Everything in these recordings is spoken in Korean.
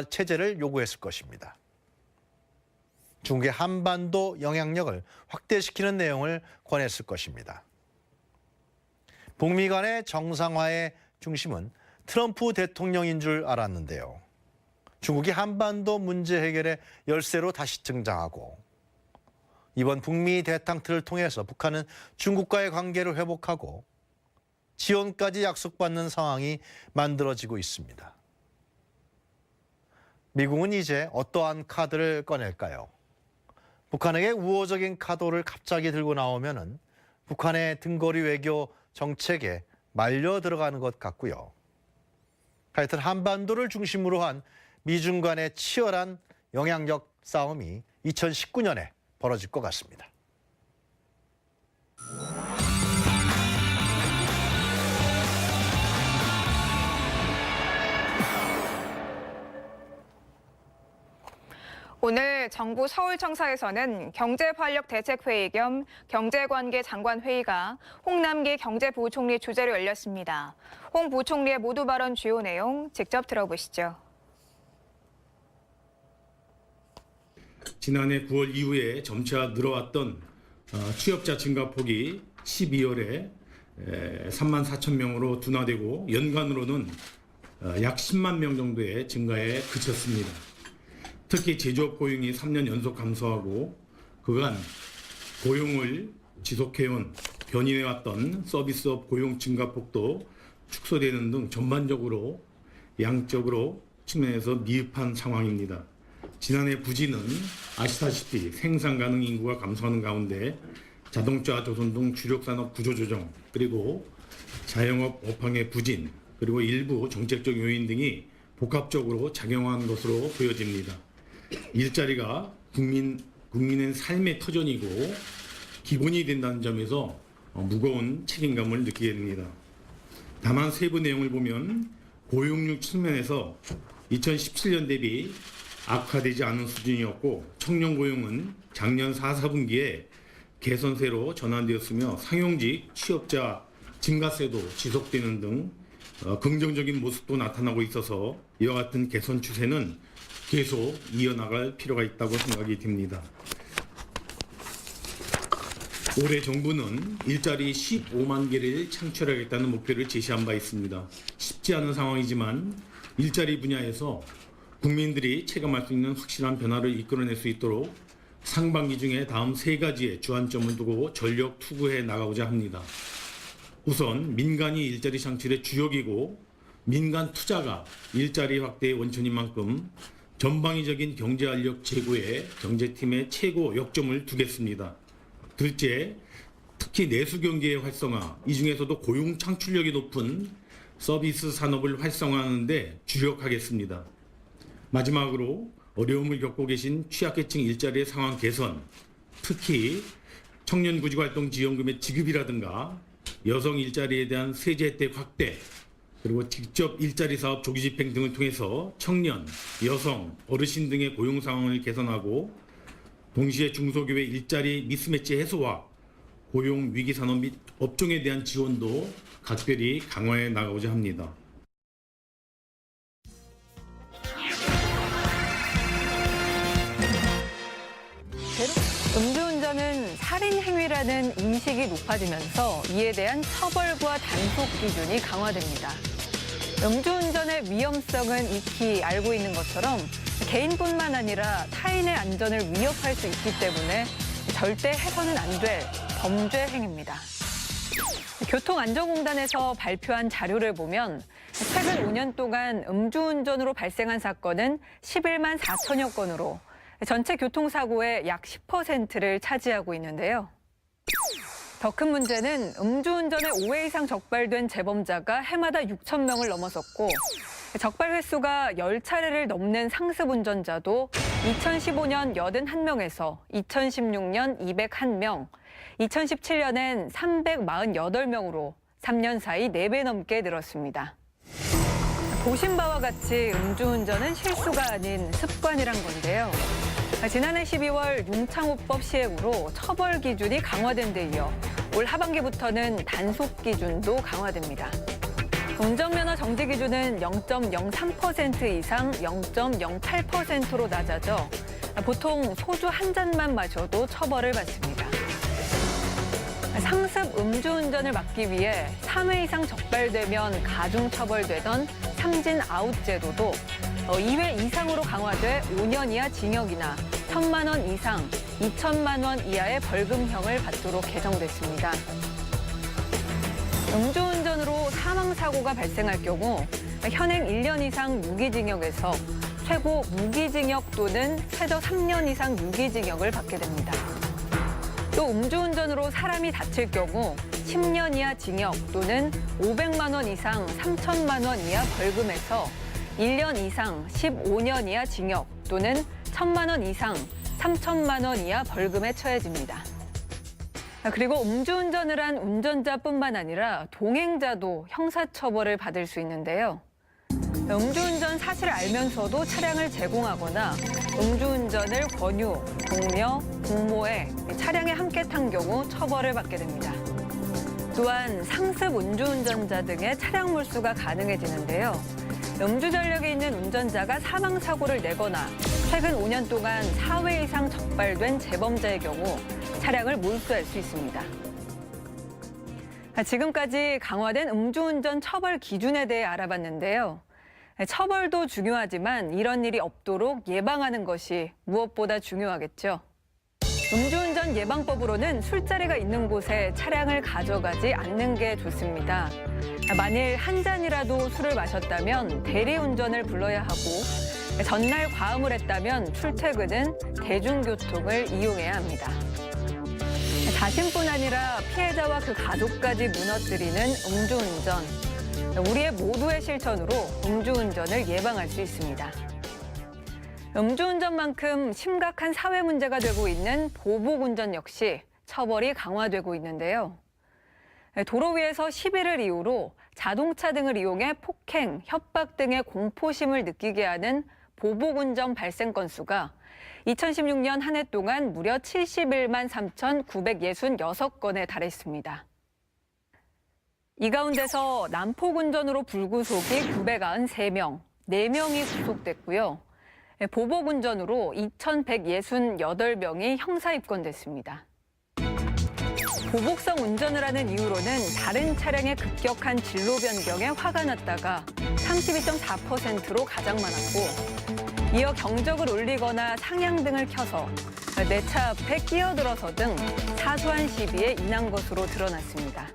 체제를 요구했을 것입니다. 중국의 한반도 영향력을 확대시키는 내용을 권했을 것입니다. 북미 간의 정상화의 중심은 트럼프 대통령인 줄 알았는데요. 중국이 한반도 문제 해결의 열쇠로 다시 등장하고 이번 북미 대탕트를 통해서 북한은 중국과의 관계를 회복하고 지원까지 약속받는 상황이 만들어지고 있습니다. 미국은 이제 어떠한 카드를 꺼낼까요? 북한에게 우호적인 카드를 갑자기 들고 나오면은 북한의 등거리 외교 정책에 말려 들어가는 것 같고요. 하여튼 한반도를 중심으로 한 미중 간의 치열한 영향력 싸움이 2019년에 벌어질 것 같습니다. 오늘 정부 서울청사에서는 경제활력대책회의 겸 경제관계장관회의가 홍남기 경제부총리 주재로 열렸습니다. 홍 부총리의 모두 발언 주요 내용 직접 들어보시죠. 지난해 9월 이후에 점차 늘어왔던 취업자 증가폭이 12월에 3만 4천 명으로 둔화되고 연간으로는 약 10만 명 정도의 증가에 그쳤습니다. 특히 제조업 고용이 3년 연속 감소하고 그간 고용을 지속해온 견인해왔던 서비스업 고용 증가폭도 축소되는 등 전반적으로 양적으로 측면에서 미흡한 상황입니다. 지난해 부진은 아시다시피 생산 가능 인구가 감소하는 가운데 자동차, 조선 등 주력 산업 구조조정, 그리고 자영업 업황의 부진, 그리고 일부 정책적 요인 등이 복합적으로 작용한 것으로 보여집니다. 일자리가 국민의 삶의 터전이고 기본이 된다는 점에서 무거운 책임감을 느끼게 됩니다. 다만 세부 내용을 보면 고용률 측면에서 2017년 대비 악화되지 않은 수준이었고 청년 고용은 작년 4, 4분기에 개선세로 전환되었으며 상용직 취업자 증가세도 지속되는 등 긍정적인 모습도 나타나고 있어서 이와 같은 개선 추세는 계속 이어나갈 필요가 있다고 생각이 듭니다. 올해 정부는 일자리 15만 개를 창출하겠다는 목표를 제시한 바 있습니다. 쉽지 않은 상황이지만 일자리 분야에서 국민들이 체감할 수 있는 확실한 변화를 이끌어낼 수 있도록 상반기 중에 다음 3가지의 주안점을 두고 전력 투구해 나가고자 합니다. 우선 민간이 일자리 창출의 주역이고 민간 투자가 일자리 확대의 원천인 만큼 전방위적인 경제활력 제고에 경제팀의 최고 역점을 두겠습니다. 둘째, 특히 내수경제의 활성화, 이 중에서도 고용 창출력이 높은 서비스 산업을 활성화하는 데 주력하겠습니다. 마지막으로 어려움을 겪고 계신 취약계층 일자리의 상황 개선, 특히 청년 구직활동 지원금의 지급이라든가 여성 일자리에 대한 세제 혜택 확대, 그리고 직접 일자리 사업 조기 집행 등을 통해서 청년, 여성, 어르신 등의 고용 상황을 개선하고 동시에 중소기업의 일자리 미스매치 해소와 고용 위기 산업 및 업종에 대한 지원도 각별히 강화해 나가고자 합니다. 음주운전은 살인 행위라는 인식이 높아지면서 이에 대한 처벌과 단속 기준이 강화됩니다. 음주운전의 위험성은 익히 알고 있는 것처럼 개인뿐만 아니라 타인의 안전을 위협할 수 있기 때문에 절대 해서는 안 될 범죄 행위입니다. 교통안전공단에서 발표한 자료를 보면 최근 5년 동안 음주운전으로 발생한 사건은 11만 4천여 건으로 전체 교통사고의 약 10%를 차지하고 있는데요. 더 큰 문제는 음주운전에 5회 이상 적발된 재범자가 해마다 6천 명을 넘어섰고 적발 횟수가 10차례를 넘는 상습 운전자도 2015년 81명에서 2016년 201명, 2017년엔 348명으로 3년 사이 4배 넘게 늘었습니다. 보신 바와 같이 음주운전은 실수가 아닌 습관이란 건데요. 지난해 12월 융창호법 시행으로 처벌 기준이 강화된 데 이어 올 하반기부터는 단속 기준도 강화됩니다. 운전면허 정지 기준은 0.03% 이상 0.08%로 낮아져 보통 소주 한 잔만 마셔도 처벌을 받습니다. 상습 음주운전을 막기 위해 3회 이상 적발되면 가중처벌되던 삼진 아웃 제도도 2회 이상으로 강화돼 5년 이하 징역이나 1,000만 원 이상 2천만 원 이하의 벌금형을 받도록 개정됐습니다. 음주운전으로 사망사고가 발생할 경우 현행 1년 이상 무기징역에서 최고 무기징역 또는 최저 3년 이상 유기징역을 받게 됩니다. 또 음주운전으로 사람이 다칠 경우 10년 이하 징역 또는 500만 원 이상 3천만 원 이하 벌금에서 1년 이상 15년 이하 징역 또는 1,000만 원 이상 3천만 원 이하 벌금에 처해집니다. 그리고 음주운전을 한 운전자뿐만 아니라 동행자도 형사처벌을 받을 수 있는데요. 음주운전 사실을 알면서도 차량을 제공하거나 음주운전을 권유, 독려, 공모해 차량에 함께 탄 경우 처벌을 받게 됩니다. 또한 상습 음주운전자 등의 차량 몰수가 가능해지는데요. 음주 전력이 있는 운전자가 사망사고를 내거나 최근 5년 동안 4회 이상 적발된 재범자의 경우 차량을 몰수할 수 있습니다. 지금까지 강화된 음주운전 처벌 기준에 대해 알아봤는데요. 처벌도 중요하지만 이런 일이 없도록 예방하는 것이 무엇보다 중요하겠죠. 음주운전 예방법으로는 술자리가 있는 곳에 차량을 가져가지 않는 게 좋습니다. 만일 한 잔이라도 술을 마셨다면 대리운전을 불러야 하고 전날 과음을 했다면 출퇴근은 대중교통을 이용해야 합니다. 자신뿐 아니라 피해자와 그 가족까지 무너뜨리는 음주운전. 우리의 모두의 실천으로 음주운전을 예방할 수 있습니다. 음주운전만큼 심각한 사회 문제가 되고 있는 보복운전 역시 처벌이 강화되고 있는데요. 도로 위에서 시비를 이유로 자동차 등을 이용해 폭행, 협박 등의 공포심을 느끼게 하는 보복운전 발생 건수가 2016년 한 해 동안 무려 71만 3,966건에 달했습니다. 이 가운데서 난폭운전으로 불구속이 993명, 4명이 구속됐고요. 보복운전으로 2,168명이 형사 입건됐습니다. 보복성 운전을 하는 이유로는 다른 차량의 급격한 진로 변경에 화가 났다가 32.4%로 가장 많았고, 이어 경적을 울리거나 상향등을 켜서 내 차 앞에 끼어들어서 등 사소한 시비에 인한 것으로 드러났습니다.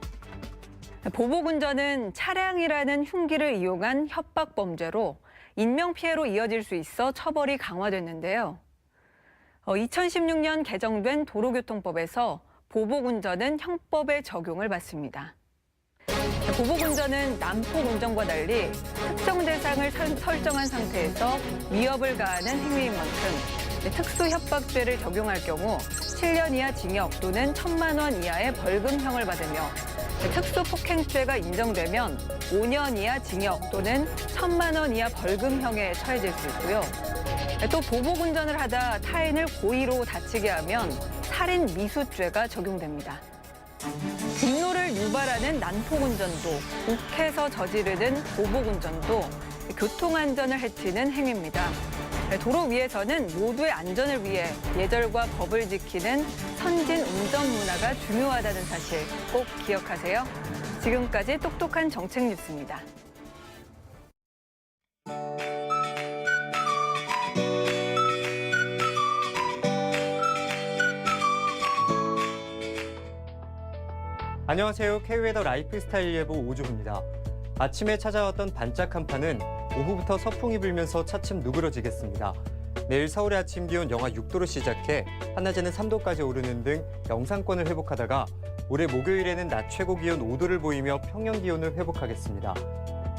보복운전은 차량이라는 흉기를 이용한 협박 범죄로 인명피해로 이어질 수 있어 처벌이 강화됐는데요. 2016년 개정된 도로교통법에서 보복운전은 형법의 적용을 받습니다. 보복운전은 난폭운전과 달리 특정 대상을 설정한 상태에서 위협을 가하는 행위인 만큼 특수협박죄를 적용할 경우 7년 이하 징역 또는 1,000만 원 이하의 벌금형을 받으며 특수폭행죄가 인정되면 5년 이하 징역 또는 1,000만 원 이하 벌금형에 처해질 수 있고요. 또 보복운전을 하다 타인을 고의로 다치게 하면 살인 미수죄가 적용됩니다. 분노를 유발하는 난폭운전도, 욱해서 저지르는 보복운전도 교통안전을 해치는 행위입니다. 도로 위에서는 모두의 안전을 위해 예절과 법을 지키는 선진 운전 문화가 중요하다는 사실 꼭 기억하세요. 지금까지 똑똑한 정책 뉴스입니다. 안녕하세요. K웨더 라이프스타일 예보 오주호입니다. 아침에 찾아왔던 반짝 한파는 오후부터 서풍이 불면서 차츰 누그러지겠습니다. 내일 서울의 아침 기온 영하 6도로 시작해 한낮에는 3도까지 오르는 등 영상권을 회복하다가 올해 목요일에는 낮 최고 기온 5도를 보이며 평년 기온을 회복하겠습니다.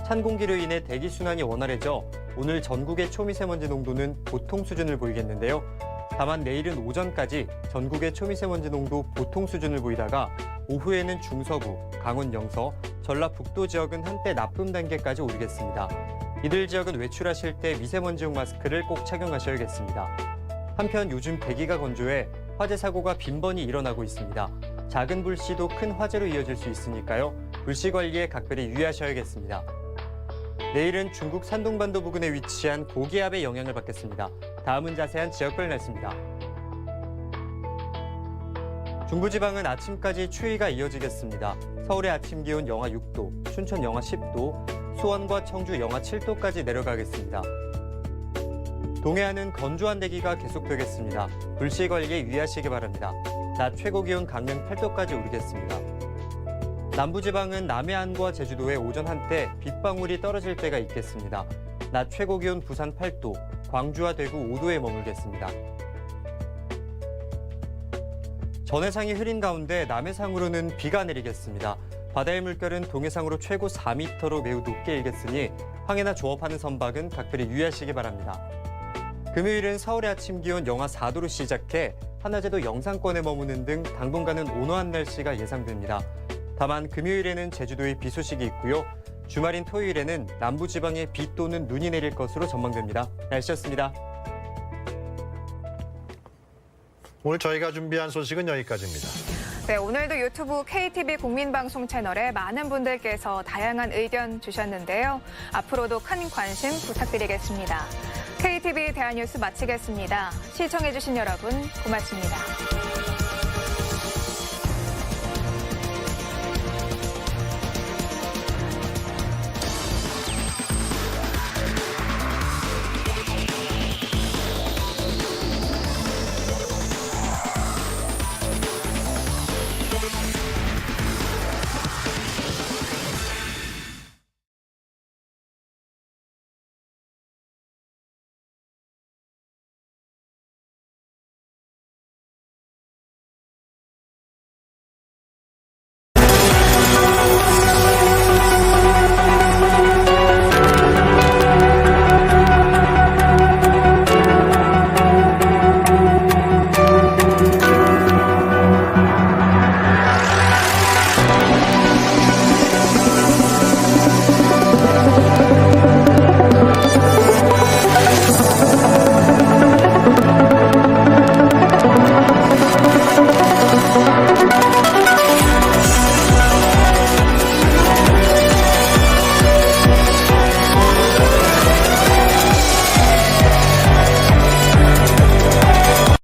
찬 공기로 인해 대기순환이 원활해져 오늘 전국의 초미세먼지 농도는 보통 수준을 보이겠는데요. 다만 내일은 오전까지 전국의 초미세먼지 농도 보통 수준을 보이다가 오후에는 중서부, 강원 영서, 전라북도 지역은 한때 나쁨 단계까지 오르겠습니다. 이들 지역은 외출하실 때 미세먼지용 마스크를 꼭 착용하셔야겠습니다. 한편 요즘 대기가 건조해 화재 사고가 빈번히 일어나고 있습니다. 작은 불씨도 큰 화재로 이어질 수 있으니까요. 불씨 관리에 각별히 유의하셔야겠습니다. 내일은 중국 산동반도 부근에 위치한 고기압의 영향을 받겠습니다. 다음은 자세한 지역별 날씨입니다. 중부지방은 아침까지 추위가 이어지겠습니다. 서울의 아침 기온 영하 6도, 춘천 영하 10도, 수원과 청주 영하 7도까지 내려가겠습니다. 동해안은 건조한 대기가 계속되겠습니다. 불씨 관리에 유의하시기 바랍니다. 낮 최고 기온 강릉 8도까지 오르겠습니다. 남부지방은 남해안과 제주도에 오전 한때 빗방울이 떨어질 때가 있겠습니다. 낮 최고 기온 부산 8도, 광주와 대구 5도에 머물겠습니다. 전해상이 흐린 가운데 남해상으로는 비가 내리겠습니다. 바다의 물결은 동해상으로 최고 4m로 매우 높게 일겠으니 항해나 조업하는 선박은 각별히 유의하시기 바랍니다. 금요일은 서울의 아침 기온 영하 4도로 시작해 한낮에도 영상권에 머무는 등 당분간은 온화한 날씨가 예상됩니다. 다만 금요일에는 제주도에 비 소식이 있고요. 주말인 토요일에는 남부지방에 비 또는 눈이 내릴 것으로 전망됩니다. 날씨였습니다. 오늘 저희가 준비한 소식은 여기까지입니다. 네, 오늘도 유튜브 KTV 국민방송 채널에 많은 분들께서 다양한 의견 주셨는데요. 앞으로도 큰 관심 부탁드리겠습니다. KTV 대한뉴스 마치겠습니다. 시청해주신 여러분 고맙습니다.